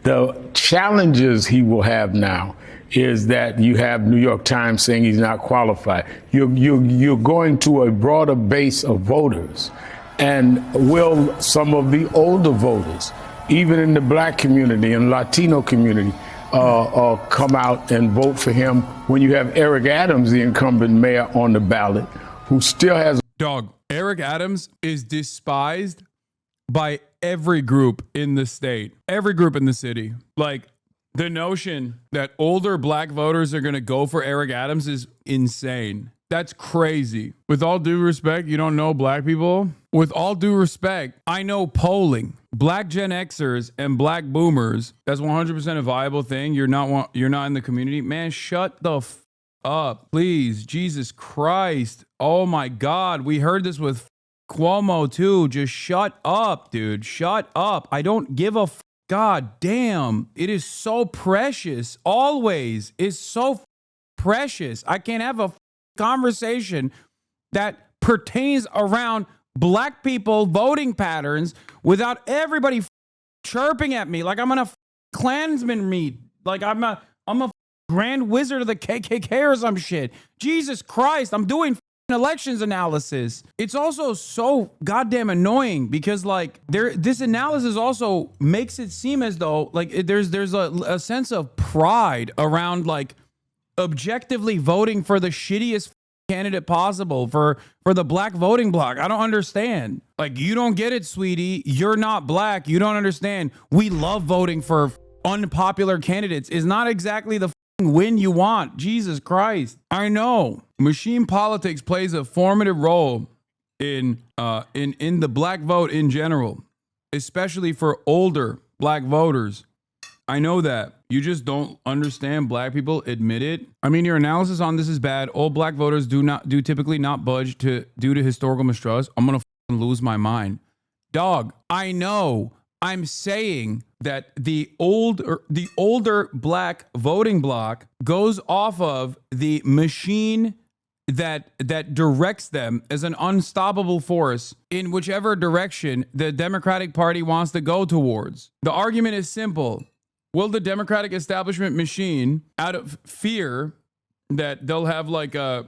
The challenges he will have now is that you have New York Times saying he's not qualified. You're going to a broader base of voters. And will some of the older voters, even in the black community and Latino community, come out and vote for him when you have Eric Adams, the incumbent mayor, on the ballot, who still has... Dog, Eric Adams is despised by every group in the state, every group in the city. Like, the notion that older black voters are going to go for Eric Adams is insane. That's crazy. With all due respect, you don't know black people? With all due respect, I know polling. Black Gen Xers and black boomers, that's 100% a viable thing. You're not in the community. Man, shut the f up, please. Jesus Christ. Oh my God. We heard this with Cuomo too. Just shut up, dude. Shut up. I don't give a f. God damn. It is so precious. Always is so precious. I can't have a conversation that pertains around black people voting patterns without everybody chirping at me like I'm on a Klansman meet, like I'm a grand wizard of the KKK or some shit. Jesus Christ, I'm doing elections analysis. It's also so goddamn annoying because like this analysis also makes it seem as though like there's a sense of pride around like objectively voting for the shittiest candidate possible for the black voting bloc. I don't understand. Like, you don't get it, sweetie. You're not black. You don't understand. We love voting for unpopular candidates. Is not exactly the win you want. Jesus Christ. I know. Machine politics plays a formative role in the black vote in general, especially for older black voters. I know that. You just don't understand. Black people admit it. I mean, your analysis on this is bad. Old black voters do typically not budge due to historical mistrust. I'm gonna lose my mind. Dog, I know. I'm saying that the older black voting bloc goes off of the machine that directs them as an unstoppable force in whichever direction the Democratic Party wants to go towards. The argument is simple. Will the Democratic establishment machine, out of fear that they'll have like an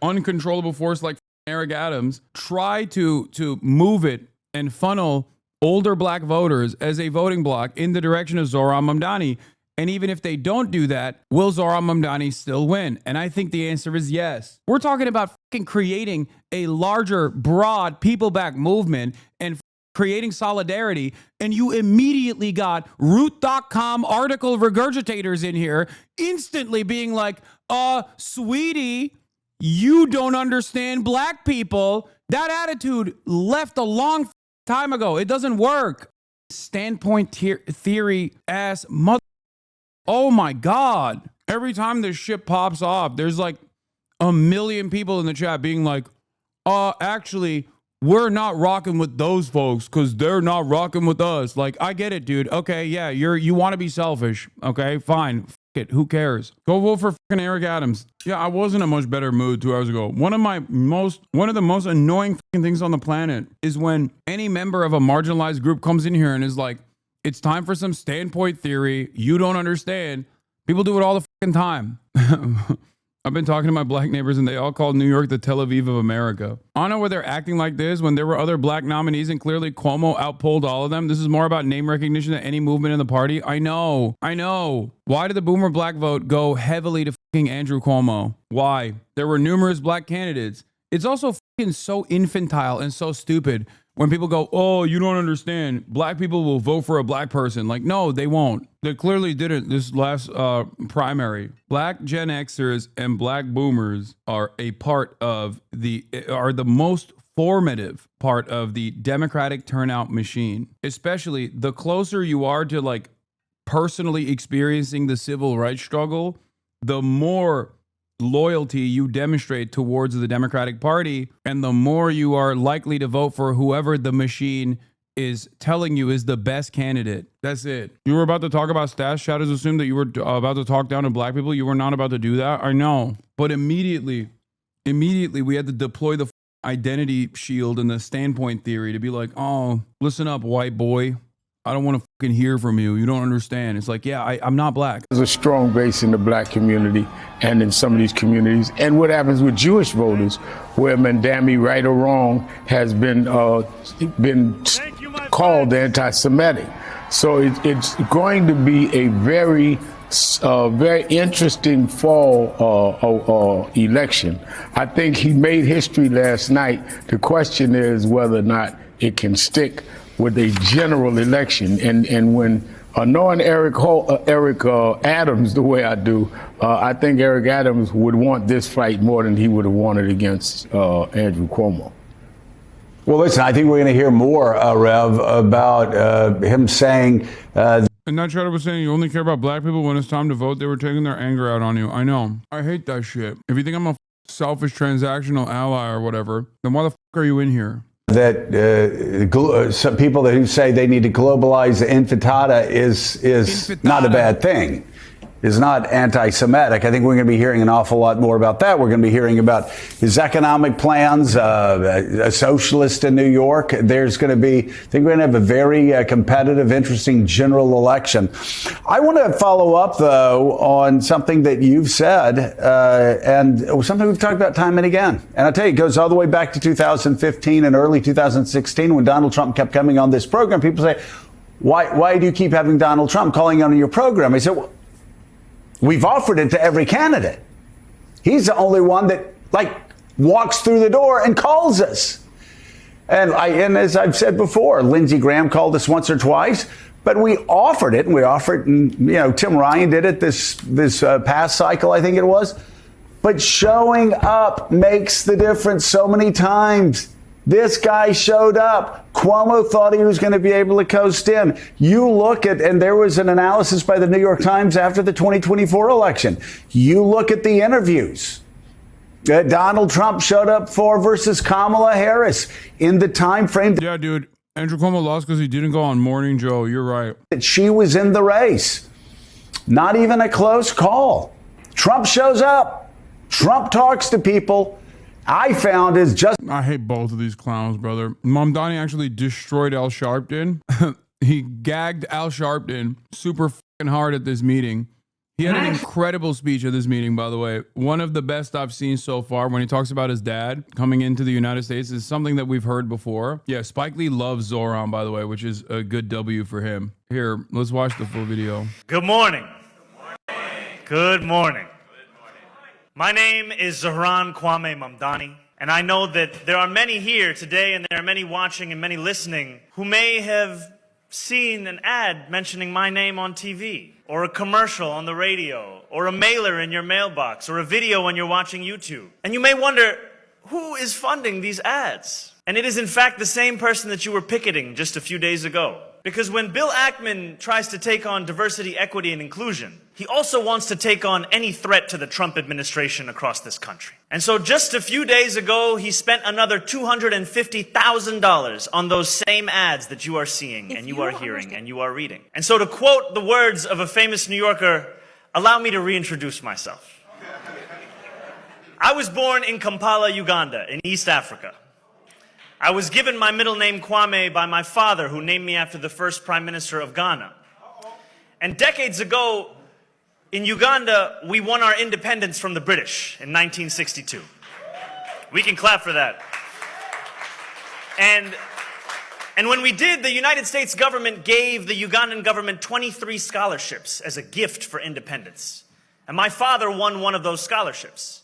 uncontrollable force like Eric Adams, try to move it and funnel older black voters as a voting bloc in the direction of Zohran Mamdani? And even if they don't do that, will Zohran Mamdani still win? And I think the answer is yes. We're talking about fucking creating a larger, broad, people-backed movement and creating solidarity, and you immediately got Root.com article regurgitators in here instantly being like, sweetie, you don't understand black people. That attitude left a long time ago. It doesn't work. Standpoint theory ass mother. Oh my God. Every time this shit pops off, there's like a million people in the chat being like, actually, we're not rocking with those folks because they're not rocking with us. Like, I get it, dude. Okay, yeah, you want to be selfish. Okay, fine. F it. Who cares? Go vote for fucking Eric Adams. Yeah, I was in a much better mood 2 hours ago. One of the most annoying fucking things on the planet is when any member of a marginalized group comes in here and is like, it's time for some standpoint theory. You don't understand. People do it all the fucking time. I've been talking to my black neighbors and they all called New York the Tel Aviv of America. I don't know why they're acting like this when there were other black nominees and clearly Cuomo outpolled all of them. This is more about name recognition than any movement in the party. I know. Why did the boomer black vote go heavily to fucking Andrew Cuomo? Why? There were numerous black candidates. It's also fucking so infantile and so stupid when people go, oh, you don't understand. Black people will vote for a black person. Like, no, they won't. They clearly didn't this last primary. Black Gen Xers and black boomers are the most formative part of the Democratic turnout machine. Especially the closer you are to like personally experiencing the civil rights struggle, the more loyalty you demonstrate towards the Democratic Party, and the more you are likely to vote for whoever the machine is telling you is the best candidate. That's it. You were about to talk about stats. Shadows assumed that you were about to talk down to black people. You were not about to do that. I know. But immediately we had to deploy the identity shield and the standpoint theory to be like, oh, listen up, white boy. I don't want to fucking hear from you. You don't understand. It's like, yeah, I'm not black. There's a strong base in the black community and in some of these communities. And what happens with Jewish voters, where Mandami, right or wrong, has been called anti-Semitic. So it's going to be a very interesting fall election. I think he made history last night. The question is whether or not it can stick with a general election. And when knowing Eric Adams the way I do, I think Eric Adams would want this fight more than he would have wanted against Andrew Cuomo. Well, listen, I think we're going to hear more, Rev, about him saying... And that chatter was saying you only care about black people when it's time to vote. They were taking their anger out on you. I know. I hate that shit. If you think I'm a selfish transactional ally or whatever, then why the fuck are you in here? That some people who say they need to globalize the intifada is not a bad thing. Is not anti-Semitic. I think we're going to be hearing an awful lot more about that. We're going to be hearing about his economic plans, a socialist in New York. There's going to be, I think we're going to have a very competitive, interesting general election. I want to follow up, though, on something that you've said, and something we've talked about time and again. And I'll tell you, it goes all the way back to 2015 and early 2016 when Donald Trump kept coming on this program. People say, why do you keep having Donald Trump calling on your program? I said, well, we've offered it to every candidate. He's the only one that walks through the door and calls us. And as I've said before, Lindsey Graham called us once or twice, but we offered it, and Tim Ryan did it this past cycle, I think it was. But showing up makes the difference so many times. This guy showed up. Cuomo thought he was going to be able to coast in. You look at, and there was an analysis by the New York Times after the 2024 election. You look at the interviews that Donald Trump showed up for versus Kamala Harris in the time frame. Yeah, dude. Andrew Cuomo lost because he didn't go on Morning Joe. You're right. That she was in the race. Not even a close call. Trump shows up. Trump talks to people. I found is just... I hate both of these clowns, brother. Mamdani actually destroyed Al Sharpton. He gagged Al Sharpton super fucking hard at this meeting. He had an incredible speech at this meeting, by the way. One of the best I've seen so far when he talks about his dad coming into the United States is something that we've heard before. Yeah, Spike Lee loves Zoran, by the way, which is a good W for him. Here, let's watch the full video. Good morning. Good morning. My name is Zohran Kwame Mamdani, and I know that there are many here today, and there are many watching and many listening who may have seen an ad mentioning my name on TV, or a commercial on the radio, or a mailer in your mailbox, or a video when you're watching YouTube. And you may wonder, who is funding these ads? And it is in fact the same person that you were picketing just a few days ago. Because when Bill Ackman tries to take on diversity, equity, and inclusion, he also wants to take on any threat to the Trump administration across this country. And so just a few days ago, he spent another $250,000 on those same ads that you are seeing, and you are hearing, and you are reading. And so to quote the words of a famous New Yorker, allow me to reintroduce myself. I was born in Kampala, Uganda, in East Africa. I was given my middle name Kwame by my father, who named me after the first Prime Minister of Ghana. And decades ago, in Uganda, we won our independence from the British in 1962. We can clap for that. And when we did, the United States government gave the Ugandan government 23 scholarships as a gift for independence. And my father won one of those scholarships.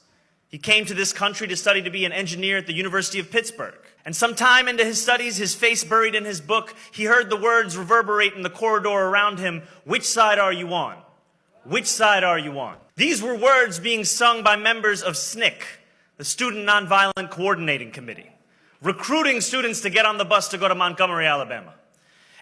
He came to this country to study to be an engineer at the University of Pittsburgh. And sometime into his studies, his face buried in his book, he heard the words reverberate in the corridor around him, "Which side are you on? Which side are you on?" These were words being sung by members of SNCC, the Student Nonviolent Coordinating Committee, recruiting students to get on the bus to go to Montgomery, Alabama.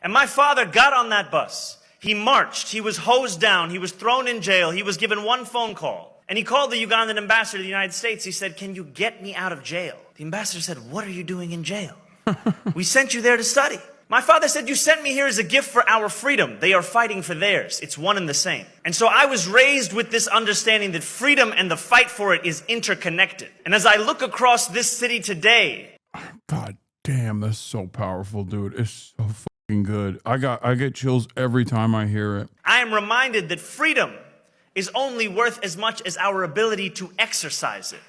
And my father got on that bus. He marched. He was hosed down. He was thrown in jail. He was given one phone call. And he called the Ugandan ambassador to the United States. He said, "Can you get me out of jail?" The ambassador said, "What are you doing in jail? We sent you there to study." My father said, "You sent me here as a gift for our freedom. They are fighting for theirs. It's one and the same." And so I was raised with this understanding that freedom and the fight for it is interconnected. And as I look across this city today... God damn, that's so powerful, dude. It's so good. I get chills every time I hear it. I am reminded that freedom is only worth as much as our ability to exercise it.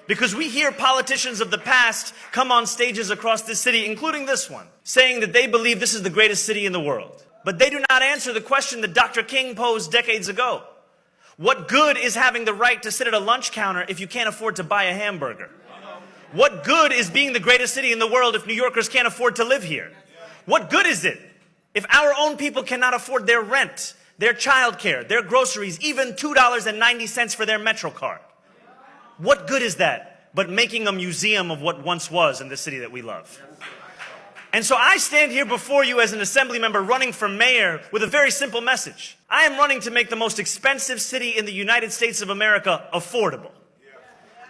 Because we hear politicians of the past come on stages across this city, including this one, saying that they believe this is the greatest city in the world. But they do not answer the question that Dr. King posed decades ago. What good is having the right to sit at a lunch counter if you can't afford to buy a hamburger? What good is being the greatest city in the world if New Yorkers can't afford to live here? What good is it if our own people cannot afford their rent, their childcare, their groceries, even $2.90 for their Metro card? What good is that but making a museum of what once was in the city that we love? And so I stand here before you as an assembly member running for mayor with a very simple message. I am running to make the most expensive city in the United States of America affordable.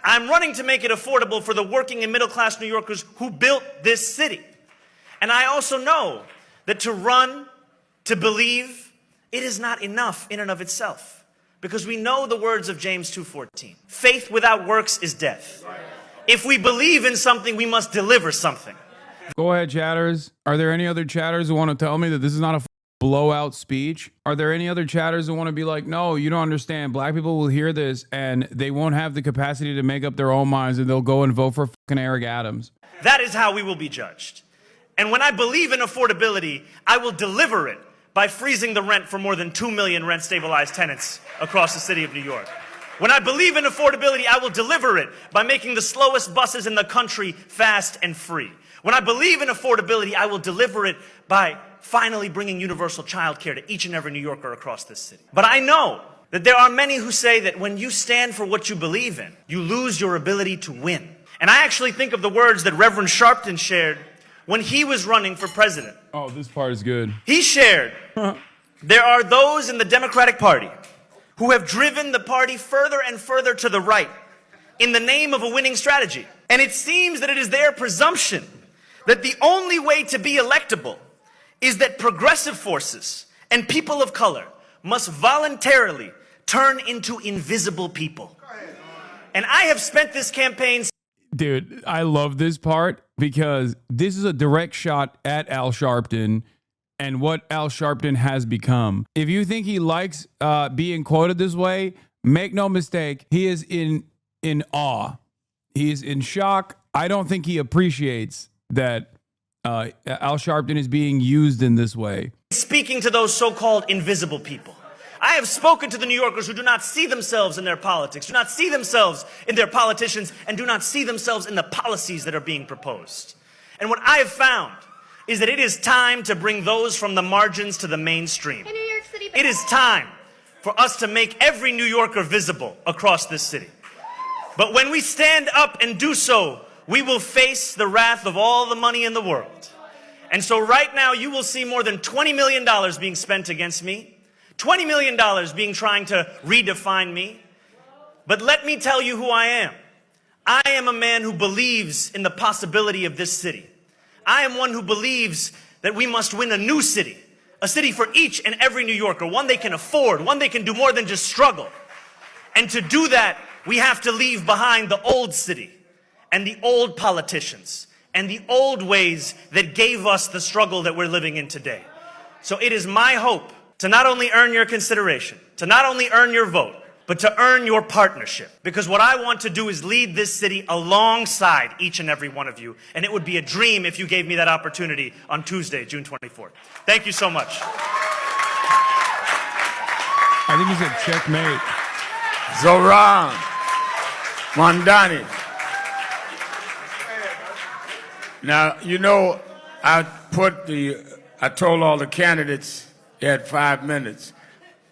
I'm running to make it affordable for the working and middle class New Yorkers who built this city. And I also know that to run, to believe, it is not enough in and of itself. Because we know the words of James 2:14. Faith without works is death. If we believe in something, we must deliver something. Go ahead, chatters. Are there any other chatters who want to tell me that this is not a blowout speech? Are there any other chatters who want to be like, no, you don't understand. Black people will hear this and they won't have the capacity to make up their own minds and they'll go and vote for fucking Eric Adams. That is how we will be judged. And when I believe in affordability, I will deliver it by freezing the rent for more than 2 million rent-stabilized tenants across the city of New York. When I believe in affordability, I will deliver it by making the slowest buses in the country fast and free. When I believe in affordability, I will deliver it by finally bringing universal childcare to each and every New Yorker across this city. But I know that there are many who say that when you stand for what you believe in, you lose your ability to win. And I actually think of the words that Reverend Sharpton shared when he was running for president. Oh, this part is good. He shared, there are those in the Democratic Party who have driven the party further and further to the right in the name of a winning strategy. And it seems that it is their presumption that the only way to be electable is that progressive forces and people of color must voluntarily turn into invisible people. And I have spent this campaign... Dude, I love this part because this is a direct shot at Al Sharpton and what Al Sharpton has become. If you think he likes being quoted this way, make no mistake, he is in awe. He is in shock. I don't think he appreciates that Al Sharpton is being used in this way. Speaking to those so-called invisible people. I have spoken to the New Yorkers who do not see themselves in their politics, do not see themselves in their politicians, and do not see themselves in the policies that are being proposed. And what I have found is that it is time to bring those from the margins to the mainstream. In New York City, it is time for us to make every New Yorker visible across this city. But when we stand up and do so, we will face the wrath of all the money in the world. And so right now you will see more than $20 million being spent against me, $20 million being trying to redefine me. But let me tell you who I am. I am a man who believes in the possibility of this city. I am one who believes that we must win a new city, a city for each and every New Yorker, one they can afford, one they can do more than just struggle. And to do that, we have to leave behind the old city and the old politicians and the old ways that gave us the struggle that we're living in today. So it is my hope to not only earn your consideration, to not only earn your vote, but to earn your partnership. Because what I want to do is lead this city alongside each and every one of you. And it would be a dream if you gave me that opportunity on Tuesday, June 24th. Thank you so much. I think he said checkmate. Zoran, Mondani. Now, you know, I told all the candidates they had 5 minutes,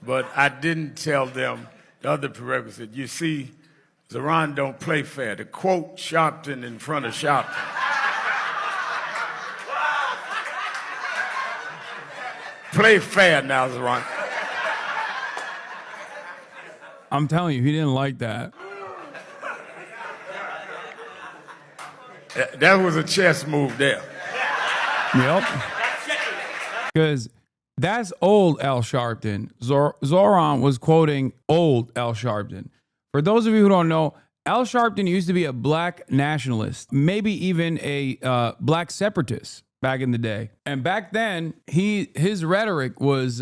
but I didn't tell them the other prerequisite. You see, Zoran don't play fair. To quote Sharpton in front of Sharpton. Play fair now, Zoran. I'm telling you, he didn't like that. That was a chess move there. Yep. Because that's old Al Sharpton. Zoran was quoting old Al Sharpton. For those of you who don't know, Al Sharpton used to be a black nationalist, maybe even a black separatist. back in the day. And back then, his rhetoric was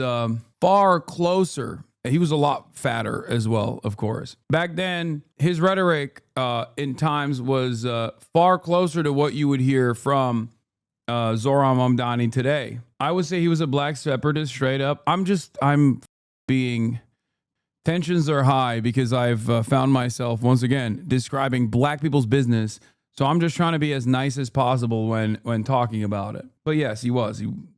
far closer. He was a lot fatter as well, of course. Back then, his rhetoric in times was far closer to what you would hear from Zoran Mamdani today. I would say he was a black separatist straight up. I'm being... Tensions are high because I've found myself, once again, describing black people's business. So I'm just trying to be as nice as possible when talking about it. But yes, he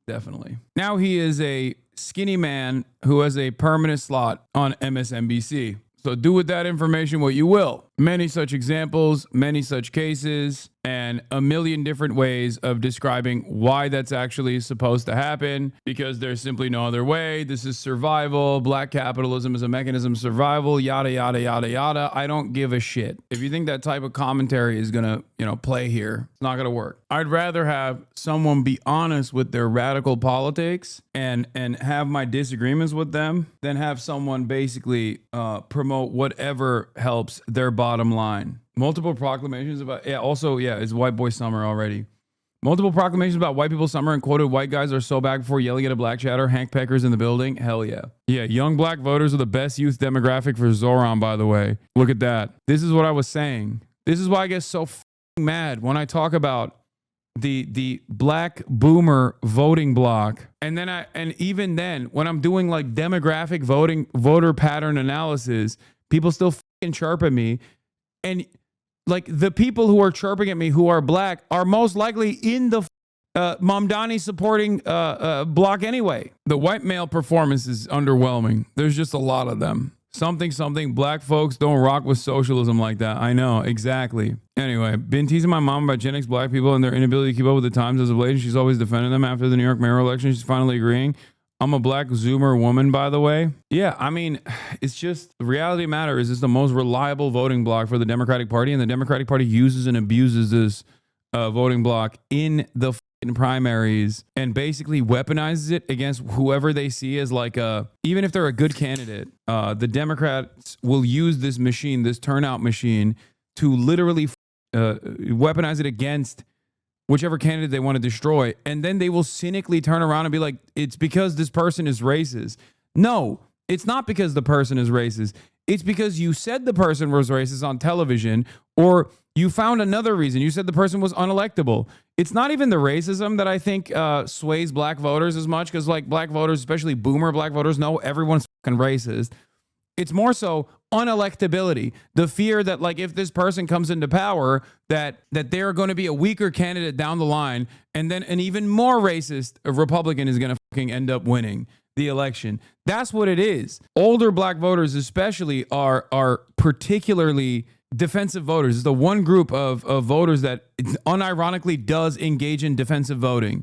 definitely. Now he is a skinny man who has a permanent slot on MSNBC. So do with that information what you will. Many such examples, many such cases, and a million different ways of describing why that's actually supposed to happen, because there's simply no other way. This is survival. Black capitalism is a mechanism of survival, yada, yada, yada, yada. I don't give a shit. If you think that type of commentary is going to, play here, it's not going to work. I'd rather have someone be honest with their radical politics and have my disagreements with them than have someone basically promote whatever helps their bottom line. Multiple proclamations about, it's white boy summer already. Multiple proclamations about white people summer and quoted white guys are so back before yelling at a black chatter. Hank Pecker's in the building. Hell yeah. Yeah, young black voters are the best youth demographic for Zoran, by the way. Look at that. This is what I was saying. This is why I get so mad when I talk about the black boomer voting block. And even then, when I'm doing like demographic voter pattern analysis, people still chirp at me. And like the people who are chirping at me who are black are most likely in the Mamdani supporting block anyway. The white male performance is underwhelming. There's just a lot of them. Something. Black folks don't rock with socialism like that. I know, exactly. Anyway, been teasing my mom about Gen X black people and their inability to keep up with the times as of late. And she's always defending them. After the New York mayoral election, she's finally agreeing. I'm a black Zoomer woman, by the way. Yeah, I mean, it's just the reality of the matter is it's the most reliable voting block for the Democratic Party, and the Democratic Party uses and abuses this voting block in the primaries and basically weaponizes it against whoever they see as like even if they're a good candidate, the Democrats will use this machine, this turnout machine, to literally weaponize it against whichever candidate they want to destroy. And then they will cynically turn around and be like, it's because this person is racist. No, it's not because the person is racist. It's because you said the person was racist on television, or you found another reason. You said the person was unelectable. It's not even the racism that I think sways black voters as much, because like black voters, especially boomer black voters, know everyone's fucking racist. It's more so unelectability. The fear that like if this person comes into power, that they're going to be a weaker candidate down the line, and then an even more racist Republican is going to fucking end up winning the election. That's what it is. Older black voters especially are particularly defensive voters. It's the one group of voters that unironically does engage in defensive voting.